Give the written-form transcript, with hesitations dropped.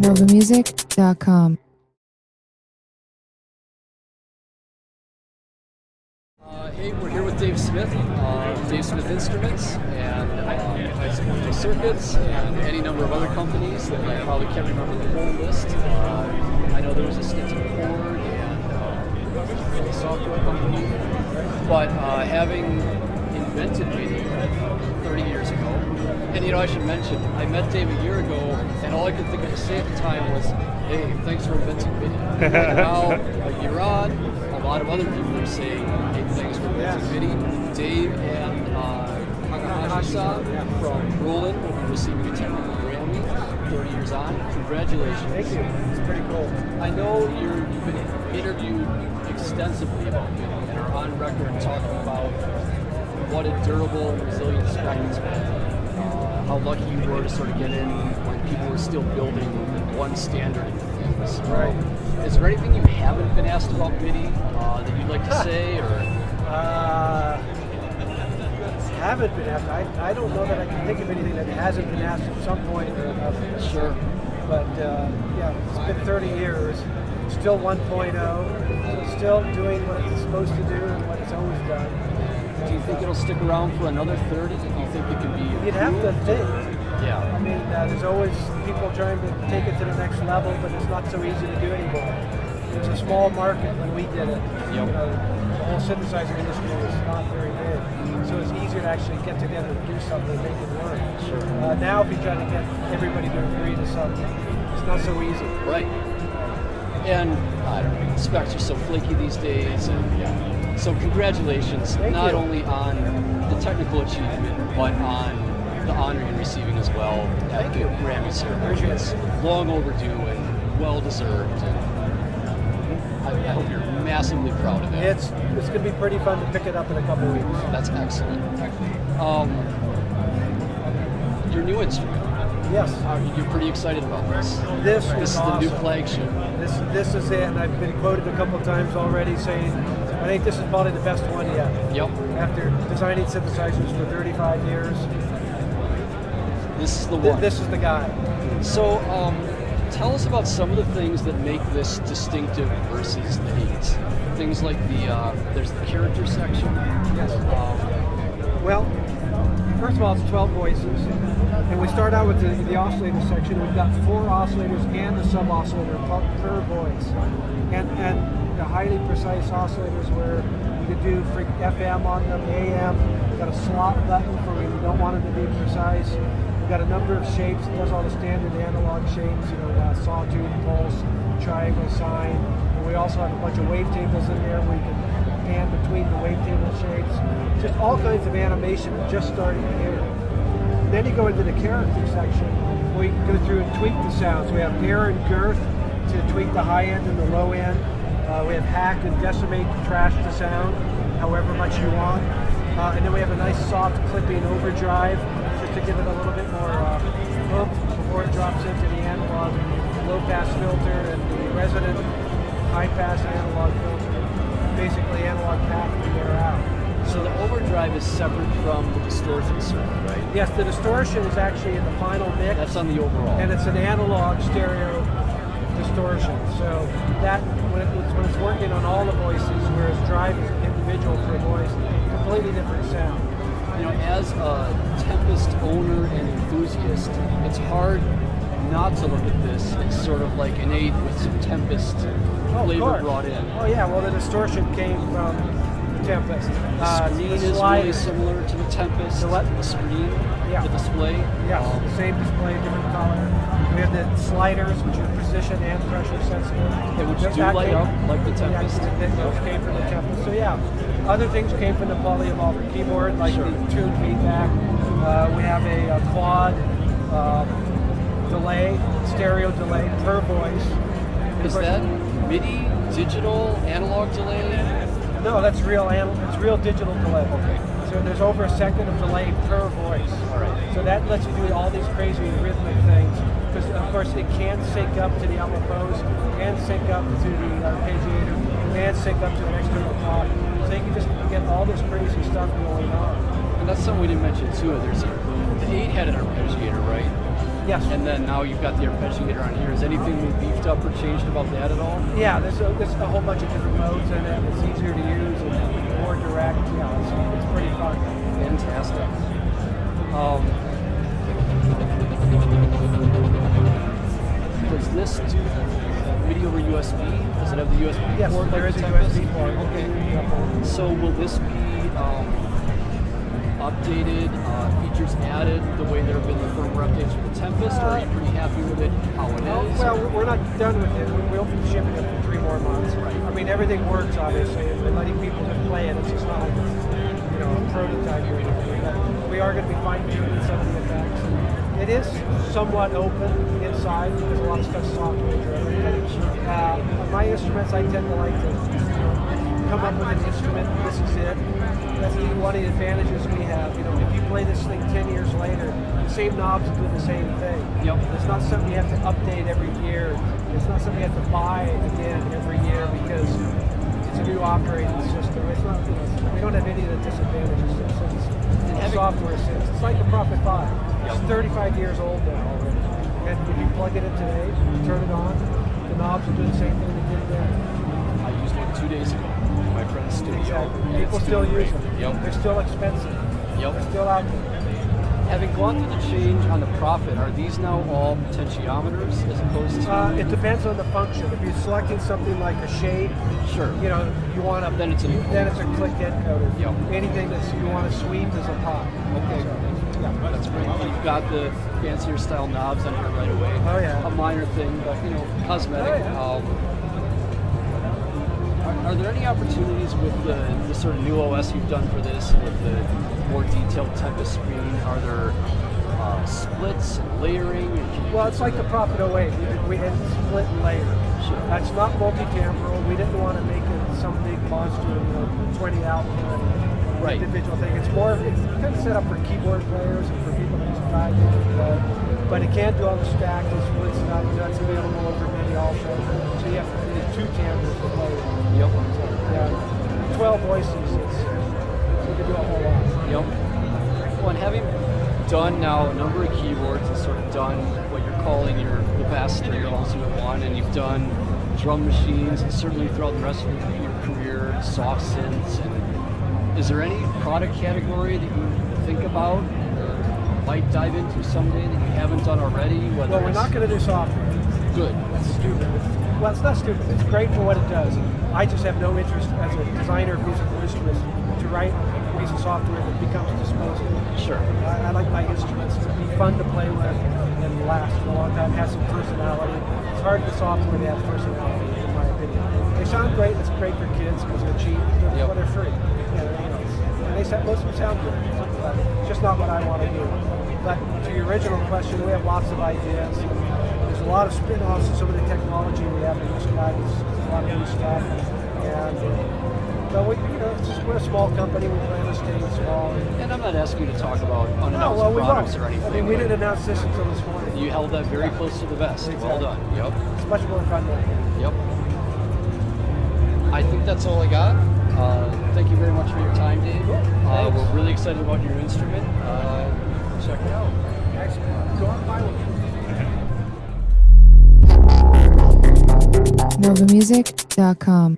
novamusic.com. Hey, we're here with Dave Smith, Dave Smith Instruments, and I support the circuits and any number of other companies that I probably can't remember the whole list. I know there was a stint in Ford and a software company, but having invented MIDI 30 years ago, and I should mention, I met Dave a year ago, and all I could think of to say at the time was, hey, thanks for inventing MIDI. And now, a year on, a lot of other people are saying, hey, thanks for inventing MIDI. Dave and Takahashi from Roland will be receiving a technical Grammy 30 years on. Congratulations. Thank you. It's pretty cool. I know you've been interviewed extensively about MIDI and are on record talking about what a durable and resilient spec it's been. How lucky you were to sort of get in when people were still building one standard in things. Right. Is there anything you haven't been asked about MIDI that you'd like to say, or? Haven't been asked. I don't know that I can think of anything that hasn't been asked at some point or another. Sure. But yeah, it's been 30 years. Still 1.0. Still doing what it's supposed to do and what it's always done. Do you think it'll stick around for another 30? Do you think it can be improved? You'd have to think. Yeah. I mean, there's always people trying to take it to the next level, but it's not so easy to do anymore. It was a small market when we did it. Yep. The whole synthesizer industry was not very big, so it's easier to actually get together and do something, make it work. Sure. Now, if you try to get everybody to agree to something, it's not so easy. Right. And I don't know, specs are so flaky these days, and so congratulations, not only on the technical achievement, but on the honor you're receiving as well at the Grammy ceremony. It's long overdue and well deserved, and I hope you're massively proud of it. It's going to be pretty fun to pick it up in a couple of weeks. That's excellent. Your new instrument. Yes. You're pretty excited about this. This is awesome. The new flagship. This is it, and I've been quoted a couple of times already saying, I think this is probably the best one yet. Yep. After designing synthesizers for 35 years. This is the one. This is the guy. So, tell us about some of the things that make this distinctive versus the 8s. Things like there's the character section. Yes. Well, first of all, it's 12 voices. And we start out with the oscillator section. We've got 4 oscillators and a sub-oscillator per voice. And the highly precise oscillators where you could do FM on them, AM. We've got a slot button for when you don't want them to be precise. We've got a number of shapes. It does all the standard analog shapes, sawtooth, pulse, triangle, sine. And we also have a bunch of wavetables in there where you can pan between the wavetable shapes. Just all kinds of animation just starting here. And then you go into the character section where you can go through and tweak the sounds. We have air and girth to tweak the high end and the low end. We have hack and decimate to trash the sound however much you want. And then we have a nice soft clipping overdrive just to give it a little bit more oomph before it drops into the analog low pass filter and the resonant high pass analog filter. Basically analog path the air out. So the overdrive is separate from the distortion circuit, right? Yes, the distortion is actually in the final mix. That's on the overall. And it's an analog stereo distortion. So that when it's working on all the voices, whereas drive is individual per voice, completely different sound. As a Tempest owner and enthusiast, it's hard not to look at this as sort of like an 8 with some Tempest flavor brought in. Oh yeah, well the distortion came from Tempest. The screen is really similar to the Tempest. The screen, the display. Yes, the same display, different color. We have the sliders, which are position and pressure sensitive. Which do light up like the Tempest. Yeah, those came from the Tempest. So yeah, other things came from the Polyevolver keyboard, like the tune feedback. We have a quad delay, stereo delay per voice. Is that MIDI, digital, analog delay? No, that's real. It's real digital delay. Okay. So there's over a second of delay per voice. All right. So that lets you do all these crazy rhythmic things. Because of course it can sync up to the LFOs, and sync up to the arpeggiator, and sync up to the external clock. So you can just get all this crazy stuff going on. And that's something we didn't mention too. The 8 had an arpeggiator, right? Yes. And then now you've got the arpeggiator on here. Is anything beefed up or changed about that at all? Yeah, there's a whole bunch of different modes in it. It's easier to use and more direct. Yeah, it's pretty fun. Fantastic. Does this do MIDI over USB? Does it have the USB yes, port? There like is the a Tempest? USB port. Okay. So will this be updated, features added the way there have been the firmware updates for the Tempest, or are you pretty happy with it how it is? Well, we're not done with it. We'll be shipping it for 3 more months. Right. I mean, everything works, obviously, and we're letting people just play it. It's just not like a prototype or anything. But we are going to be fine-tuning some of the effects. It is somewhat open inside because a lot of stuff's software driven. On my instruments, I tend to like to come up with an instrument. This is it. That's one of the advantages we have. If you play this thing 10 years later, the same knobs will do the same thing. Yep. It's not something you have to update every year. It's not something you have to buy again every year because it's a new operating system. It's not. We don't have any of the disadvantages since software since. It's like the Prophet 5. It's 35 years old now already. And if you plug it in today, turn it on, the knobs will do the same thing they did then. I used one 2 days ago. My friend's studio. Exactly. People still use them. Yep. They're still expensive. Yep. They're still out there. Having gone through the change on the Prophet, are these now all potentiometers as opposed to? It depends on the function. If you're selecting something like a shade, sure. You want to. Then it's a click encoder. Yep. Anything that you want to sweep is a pop. Okay. So, yeah. That's great. You've got the fancier style knobs on here right away. Oh yeah. A minor thing, but cosmetic. Oh, yeah. Are there any opportunities with the sort of new OS you've done for this, with the more detailed Tempest screen? Are there splits and layering? Well, it's like the Prophet 08. We had split and layer. Sure. That's not multi-temporal. We didn't want to make it some big monster, 20 output individual thing. It's more, it's kind of set up for keyboard players and for people that just try to but it can do all the stack and split stuff. That's available over MIDI also. So you have two timbres to play with. Yep. So, yeah, 12 voices. You can do a whole lot. Yep. Well, and having done now a number of keyboards and sort of done what you're calling the vast string of Ultimate One, and you've done drum machines, and certainly throughout the rest of your career, soft synths, and is there any product category that you think about or might dive into someday that you haven't done already? Well, we're not going to do software. Good. That's stupid. Well, it's not stupid. It's great for what it does. I just have no interest as a designer of musical instruments to write a piece of software that becomes disposable. Sure. I like my instruments to be fun to play with and last for a long time, have some personality. It's hard for software to have personality, in my opinion. They sound great. It's great for kids because they're cheap, but they're free. And most of them sound good. But it's just not what I want to do. But to your original question, we have lots of ideas. There's a lot of spin-offs of some of the technology we have in this guidance. There's a lot of new stuff. And but we're a small company. We plan to stay small. And I'm not asking you to talk about unannounced products or anything. I mean, we didn't announce this until this morning. You held that very close to the vest. Exactly. Well done. Yep. It's much more fun now. Yep. I think that's all I got. Thank you very much for your time, Dave. We're really excited about your instrument. Check it out. Excellent. Go on and buy one. NovaMusic.com